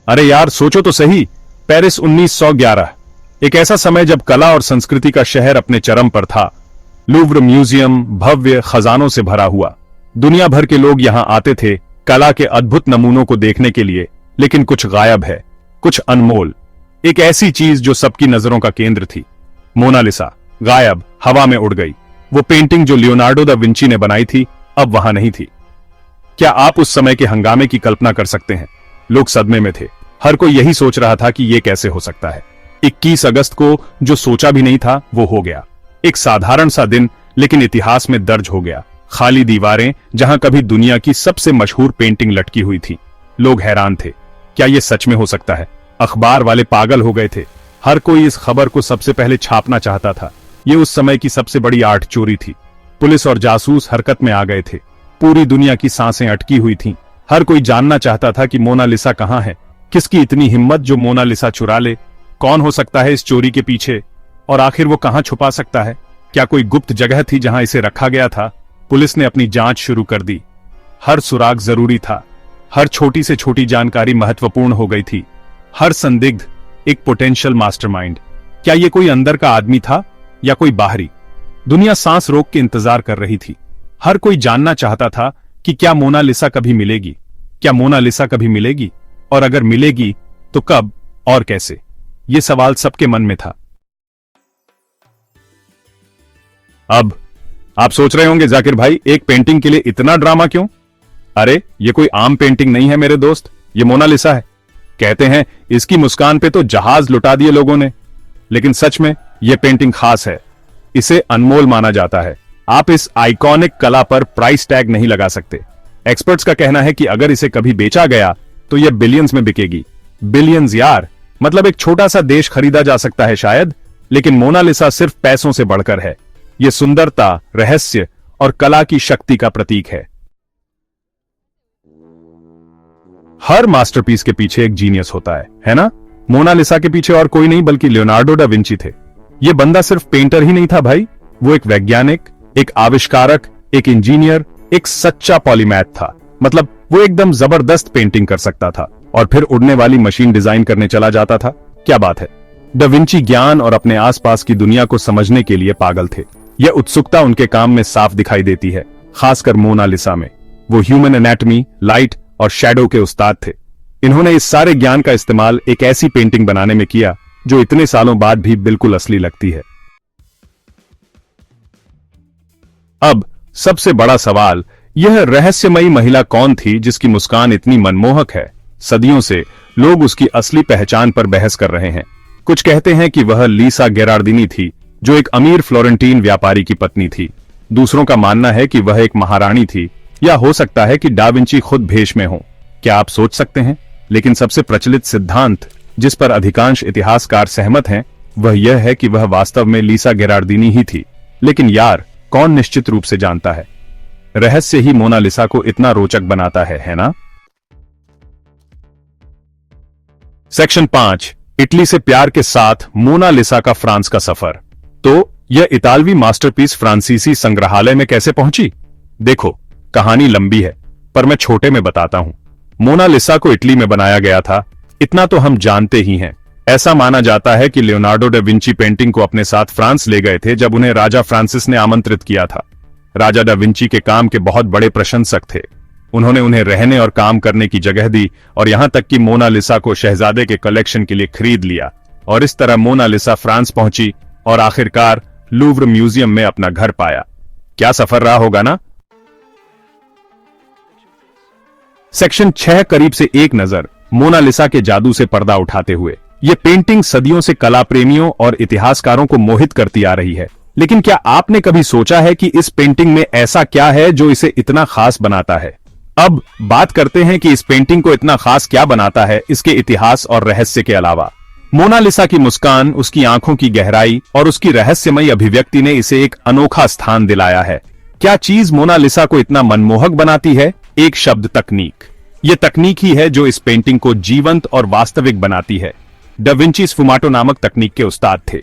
अरे यार सोचो तो सही, पेरिस 1911, एक ऐसा समय जब कला और संस्कृति का शहर अपने चरम पर था। लूव्र म्यूजियम भव्य खजानों से भरा हुआ, दुनिया भर के लोग यहां आते थे कला के अद्भुत नमूनों को देखने के लिए। लेकिन कुछ गायब है, कुछ अनमोल, एक ऐसी चीज जो सबकी नजरों का केंद्र थी। मोनालिसा गायब, हवा में उड़ गई। वो पेंटिंग जो लियोनार्डो दा विंची ने बनाई थी अब वहां नहीं थी। क्या आप उस समय के हंगामे की कल्पना कर सकते हैं? लोग सदमे में थे, हर कोई यही सोच रहा था कि यह कैसे हो सकता है। 21 अगस्त को जो सोचा भी नहीं था वो हो गया। एक साधारण सा दिन, लेकिन इतिहास में दर्ज हो गया। खाली दीवारें जहां कभी दुनिया की सबसे मशहूर पेंटिंग लटकी हुई थी। लोग हैरान थे, क्या यह सच में हो सकता है? अखबार वाले पागल हो गए थे, हर कोई इस खबर को सबसे पहले छापना चाहता था। यह उस समय की सबसे बड़ी आर्ट चोरी थी। पुलिस और जासूस हरकत में आ गए थे। पूरी दुनिया की सांसें अटकी हुई थीं। हर कोई जानना चाहता था कि मोनालिसा कहां है, किसकी इतनी हिम्मत जो मोनालिसा चुरा ले, कौन हो सकता है इस चोरी के पीछे, और आखिर वो कहां छुपा सकता है? क्या कोई गुप्त जगह थी जहां इसे रखा गया था? पुलिस ने अपनी जांच शुरू कर दी। हर सुराग जरूरी था, हर छोटी से छोटी जानकारी महत्वपूर्ण हो गई थी। हर संदिग्ध एक पोटेंशियल मास्टरमाइंड। क्या यह कोई अंदर का आदमी था या कोई बाहरी? दुनिया सांस रोक के इंतजार कर रही थी। हर कोई जानना चाहता था कि क्या मोनालिसा कभी मिलेगी, क्या मोनालिसा कभी मिलेगी, और अगर मिलेगी तो कब और कैसे? यह सवाल सबके मन में था। अब आप सोच रहे होंगे जाकिर भाई, एक पेंटिंग के लिए इतना ड्रामा क्यों? अरे ये कोई आम पेंटिंग नहीं है मेरे दोस्त, ये मोनालिसा है। कहते हैं इसकी मुस्कान पे तो जहाज लुटा दिए लोगों ने, लेकिन सच में यह पेंटिंग खास है। इसे अनमोल माना जाता है। आप इस आइकॉनिक कला पर प्राइस टैग नहीं लगा सकते। एक्सपर्ट्स का कहना है कि अगर इसे कभी बेचा गया तो यह बिलियंस में बिकेगी। बिलियंस यार, मतलब एक छोटा सा देश खरीदा जा सकता है शायद, लेकिन मोनालिसा सिर्फ पैसों से बढ़कर है। यह सुंदरता, रहस्य और कला की शक्ति का प्रतीक है। हर मास्टरपीस के पीछे एक जीनियस होता है ना? मोनालिसा के पीछे और कोई नहीं बल्कि लियोनार्डो डा विंची थे। यह बंदा सिर्फ पेंटर ही नहीं था भाई, वो एक वैज्ञानिक, एक आविष्कारक, एक इंजीनियर, एक सच्चा पॉलीमैथ था। मतलब वो एकदम जबरदस्त पेंटिंग कर सकता था और फिर उड़ने वाली मशीन डिजाइन करने चला जाता था। क्या बात है! डा विंची ज्ञान और अपने आसपास की दुनिया को समझने के लिए पागल थे। यह उत्सुकता उनके काम में साफ दिखाई देती है, खासकर मोनालिसा में। वो ह्यूमन एनाटॉमी, लाइट और शैडो के उस्ताद थे। इन्होंने इस सारे ज्ञान का इस्तेमाल एक ऐसी पेंटिंग बनाने में किया जो इतने सालों बाद भी बिल्कुल असली लगती है। अब सबसे बड़ा सवाल, यह रहस्यमयी महिला कौन थी जिसकी मुस्कान इतनी मनमोहक है? सदियों से लोग उसकी असली पहचान पर बहस कर रहे हैं। कुछ कहते हैं कि वह लीसा गेरार्डिनी थी, जो एक अमीर फ्लोरेंटीन व्यापारी की पत्नी थी। दूसरों का मानना है कि वह एक महारानी थी, या हो सकता है कि डा विंची खुद भेष में हो। क्या आप सोच सकते हैं? लेकिन सबसे प्रचलित सिद्धांत, जिस पर अधिकांश इतिहासकार सहमत हैं, वह यह है कि वह वास्तव में लीसा गेरार्डिनी ही थी। लेकिन यार, कौन निश्चित रूप से जानता है? रहस्य ही मोनालिसा को इतना रोचक बनाता है ना? सेक्शन 5, इटली से प्यार के साथ मोनालिसा का फ्रांस का सफर। तो यह इतालवी मास्टरपीस फ्रांसीसी संग्रहालय में कैसे पहुंची? देखो, कहानी लंबी है, पर मैं छोटे में बताता हूं। मोनालिसा को इटली में बनाया गया था, इतना तो हम जानते ही हैं। ऐसा माना जाता है कि लियोनार्डो डा विंची पेंटिंग को अपने साथ फ्रांस ले गए थे जब उन्हें राजा फ्रांसिस ने आमंत्रित किया था। राजा डा विंची के काम के बहुत बड़े प्रशंसक थे। उन्होंने उन्हें रहने और काम करने की जगह दी, और यहां तक कि मोनालिसा को शहजादे के कलेक्शन के लिए खरीद लिया। और इस तरह मोनालिसा फ्रांस पहुंची और आखिरकार लूव्र म्यूजियम में अपना घर पाया। क्या सफर रहा होगा ना? सेक्शन 6, करीब से एक नजर मोनालिसा के जादू से पर्दा उठाते हुए। यह पेंटिंग सदियों से कला प्रेमियों और इतिहासकारों को मोहित करती आ रही है। लेकिन क्या आपने कभी सोचा है कि इस पेंटिंग में ऐसा क्या है जो इसे इतना खास बनाता है? अब बात करते हैं कि इस पेंटिंग को इतना खास क्या बनाता है, इसके इतिहास और रहस्य के अलावा। मोनालिसा की मुस्कान, उसकी आंखों की गहराई और उसकी रहस्यमयी अभिव्यक्ति ने इसे एक अनोखा स्थान दिलाया है। क्या चीज मोनालिसा को इतना मनमोहक बनाती है? एक शब्द, तकनीक। यह तकनीक ही है जो इस पेंटिंग को जीवंत और वास्तविक बनाती है। डा विंची स्फुमाटो नामक तकनीक के उस्ताद थे।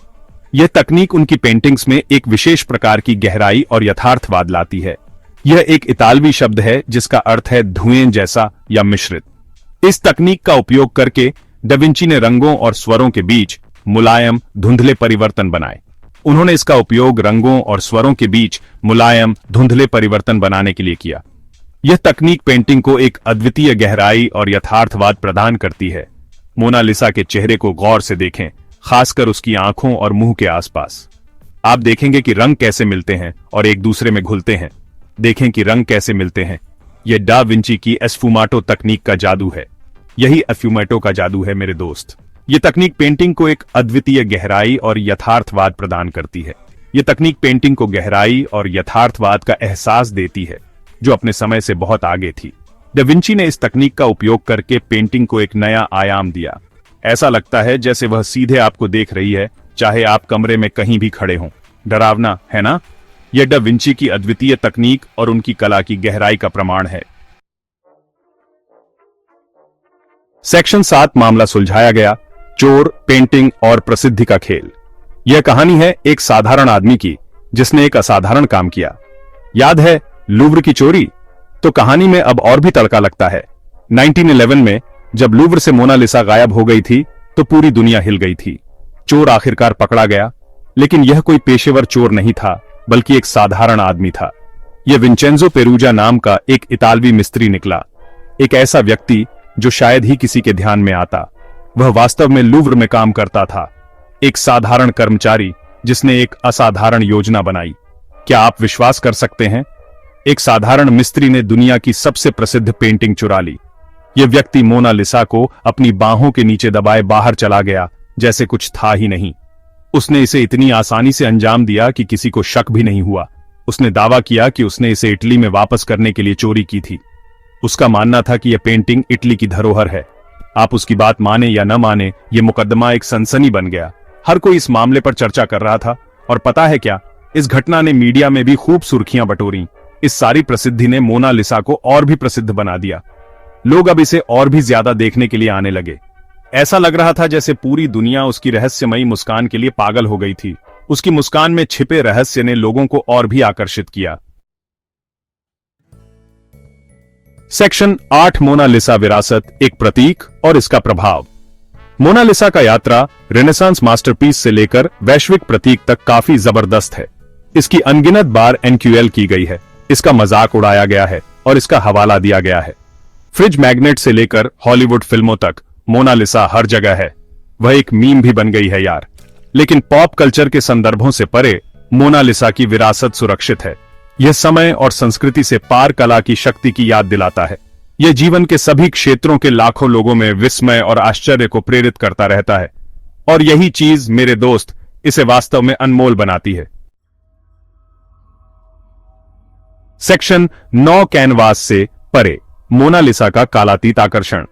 यह तकनीक उनकी पेंटिंग्स में एक विशेष प्रकार की गहराई और यथार्थवाद लाती है। यह एक इतालवी शब्द है जिसका अर्थ है धुएं जैसा या मिश्रित। इस तकनीक का उपयोग करके दा विंची ने रंगों और स्वरों के बीच मुलायम धुंधले परिवर्तन बनाए। उन्होंने इसका उपयोग रंगों और स्वरों के बीच मुलायम धुंधले परिवर्तन बनाने के लिए किया। यह तकनीक पेंटिंग को एक अद्वितीय गहराई और यथार्थवाद प्रदान करती है। मोनालिसा के चेहरे को गौर से देखें, खासकर उसकी आंखों और मुंह के आसपास। आप देखेंगे कि रंग कैसे मिलते हैं और एक दूसरे में घुलते हैं। देखें कि रंग कैसे मिलते हैं। यह दा विंची की एस्फुमाटो तकनीक का जादू है। यही एस्फुमाटो का जादू है मेरे दोस्त। यह तकनीक पेंटिंग को एक अद्वितीय गहराई और यथार्थवाद प्रदान करती है। यह तकनीक पेंटिंग को गहराई और यथार्थवाद का एहसास देती है, जो अपने समय से बहुत आगे थी। दा विंची ने इस तकनीक का उपयोग करके पेंटिंग को एक नया आयाम दिया। ऐसा लगता है जैसे वह सीधे आपको देख रही है, चाहे आप कमरे में कहीं भी खड़े हों। डरावना है ना? यह दा विंची की अद्वितीय तकनीक और उनकी कला की गहराई का प्रमाण है। सेक्शन 7 मामला सुलझाया गया। चोर, पेंटिंग और प्रसिद्धि का खेल। यह कहानी है एक साधारण आदमी की जिसने एक असाधारण काम किया। याद है लूव्र की चोरी? तो कहानी में अब और भी तड़का लगता है। 1911 में जब लूव्र से मोनालिसा गायब हो गई थी तो पूरी दुनिया हिल गई थी। चोर आखिरकार पकड़ा गया, लेकिन यह कोई पेशेवर चोर नहीं था, बल्कि एक साधारण आदमी था। यह विंचेंजो पेरूजा नाम का एक इतालवी मिस्त्री निकला। एक ऐसा व्यक्ति जो शायद ही किसी के ध्यान में आता। वह वास्तव में लूव्र में काम करता था, एक साधारण कर्मचारी जिसने एक असाधारण योजना बनाई। क्या आप विश्वास कर सकते हैं? एक साधारण मिस्त्री ने दुनिया की सबसे प्रसिद्ध पेंटिंग चुरा ली। यह व्यक्ति मोनालिसा को अपनी बाहों के नीचे दबाए बाहर चला गया, जैसे कुछ था ही नहीं। उसने इसे इतनी आसानी से अंजाम दिया कि किसी को शक भी नहीं हुआ। उसने दावा किया कि उसने इसे इटली में वापस करने के लिए चोरी की थी। उसका मानना था कि यह पेंटिंग इटली की धरोहर है। आप उसकी बात माने या न माने, यह मुकदमा एक सनसनी बन गया। हर कोई इस मामले पर चर्चा कर रहा था, और पता है क्या, इस घटना ने मीडिया में भी खूब सुर्खियां बटोरी। इस सारी प्रसिद्धि ने मोनालिसा को और भी प्रसिद्ध बना दिया। लोग अब इसे और भी ज्यादा देखने के लिए आने लगे। ऐसा लग रहा था जैसे पूरी दुनिया उसकी रहस्यमयी मुस्कान के लिए पागल हो गई थी। उसकी मुस्कान में छिपे रहस्य ने लोगों को और भी आकर्षित किया। सेक्शन 8 मोनालिसा विरासत, एक प्रतीक और इसका प्रभाव। मोनालिसा का यात्रा रेनेसांस मास्टरपीस से लेकर वैश्विक प्रतीक तक काफी जबरदस्त है। इसकी अनगिनत बार एनक्यूएल की गई है, इसका मजाक उड़ाया गया है और इसका हवाला दिया गया है। फ्रिज मैग्नेट से लेकर हॉलीवुड फिल्मों तक मोनालिसा हर जगह है। वह एक मीम भी बन गई है यार। लेकिन पॉप कल्चर के संदर्भों से परे मोनालिसा की विरासत सुरक्षित है। यह समय और संस्कृति से पार कला की शक्ति की याद दिलाता है। यह जीवन के सभी क्षेत्रों के लाखों लोगों में विस्मय और आश्चर्य को प्रेरित करता रहता है, और यही चीज मेरे दोस्त इसे वास्तव में अनमोल बनाती है। सेक्शन 9 कैनवास से परे, मोनालिसा का कालातीत आकर्षण।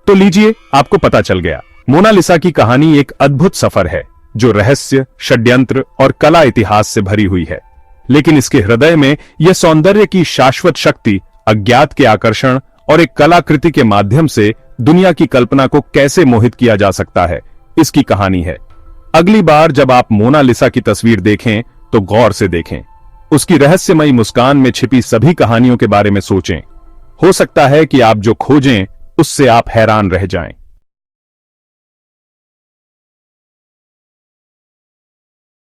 तो लीजिए, आपको पता चल गया। मोनालिसा की कहानी एक अद्भुत सफर है जो रहस्य, षड्यंत्र और कला इतिहास से भरी हुई है। लेकिन इसके हृदय में यह सौंदर्य की शाश्वत शक्ति, अज्ञात के आकर्षण और एक कलाकृति के माध्यम से दुनिया की कल्पना को कैसे मोहित किया जा सकता है, इसकी कहानी है। अगली बार जब आप मोनालिसा की तस्वीर देखें तो गौर से देखें। उसकी रहस्यमयी मुस्कान में छिपी सभी कहानियों के बारे में सोचें। हो सकता है कि आप जो खोजें उससे आप हैरान रह जाएं।